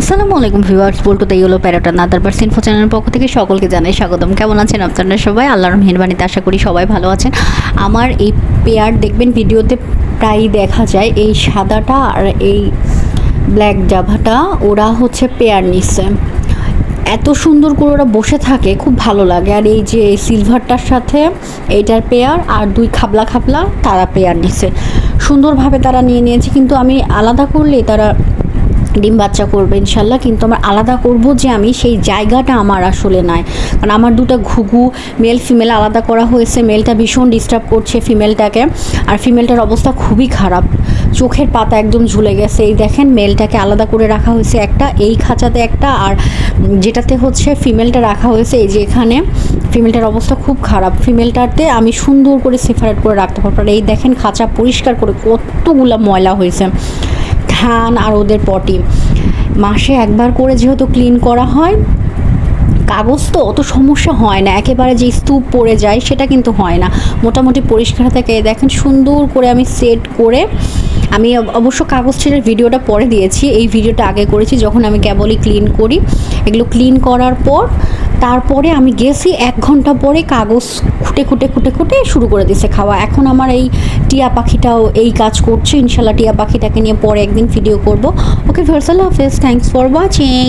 আসসালামু আলাইকুম ভিউয়ার্স, বলটু তাই হলো প্যারাটা নাদার পার্স ইনফো চ্যানেলের পক্ষ থেকে সকলকে জানাই স্বাগতম। কেমন আছেন আপনারা সবাই? আল্লাহর মেহেরবানিতে আশা করি সবাই ভালো আছেন। আমার এই পেয়ার দেখবেন ভিডিওতে প্রায়ই দেখা যায়, এই সাদাটা আর এই ব্ল্যাক জাভাটা ওরা হচ্ছে পেয়ার নিচ্ছে। এত সুন্দর করে ওরা বসে থাকে, খুব ভালো লাগে। আর এই যে সিলভারটার সাথে এইটার পেয়ার আর দুই খাবলা খাবলা তারা পেয়ার নিচ্ছে, সুন্দরভাবে তারা নিয়েছে। কিন্তু আমি আলাদা করলে তারা ডিম বাচ্চা করবে ইনশাল্লাহ, কিন্তু আমার আলাদা করব যে আমি সেই জায়গাটা আমার আসলে নাই। কারণ আমার দুটো ঘুঘু মেল ফিমেল আলাদা করা হয়েছে। মেলটা ভীষণ ডিস্টার্ব করছে ফিমেলটাকে, আর ফিমেলটার অবস্থা খুবই খারাপ, চোখের পাতা একদম ঝুলে গেছে। এই দেখেন, মেলটাকে আলাদা করে রাখা হয়েছে একটা, এই খাঁচাতে একটা, আর যেটাতে হচ্ছে ফিমেলটা রাখা হয়েছে এই যে এখানে। ফিমেলটার অবস্থা খুব খারাপ। ফিমেলটাতে আমি সুন্দর করে সেপারেট করে রাখতে পারবো। আর এই দেখেন খাঁচা পরিষ্কার করে কতগুলো ময়লা হয়েছে, ধান আর ওদের পটি। মাসে একবার করে যেহেতু ক্লিন করা হয়, কাগজ তো অত সমস্যা হয় না, একেবারে যে স্তূপ পড়ে যায় সেটা কিন্তু হয় না, মোটামুটি পরিষ্কার থাকে। দেখেন সুন্দর করে আমি সেট করে, আমি অবশ্য কাগজ ছেড়ে ভিডিওটা পরে দিয়েছি, এই ভিডিওটা আগে করেছি যখন আমি কেবলই ক্লিন করি। এগুলো ক্লিন করার পর তারপরে আমি গেছি 1 ঘন্টা পরে, কাগজ খুঁটে খুঁটে খুঁটে খুঁটে শুরু করে দিছে খাওয়া। এখন আমার এই টিয়া পাখিটাও এই কাজ করছে। ইনশাল্লাহ টিয়া পাখিটাকে নিয়ে পরে একদিন ভিডিও করব। ওকে, ভার্সাল হাফেজ, থ্যাংকস ফর ওয়াচিং।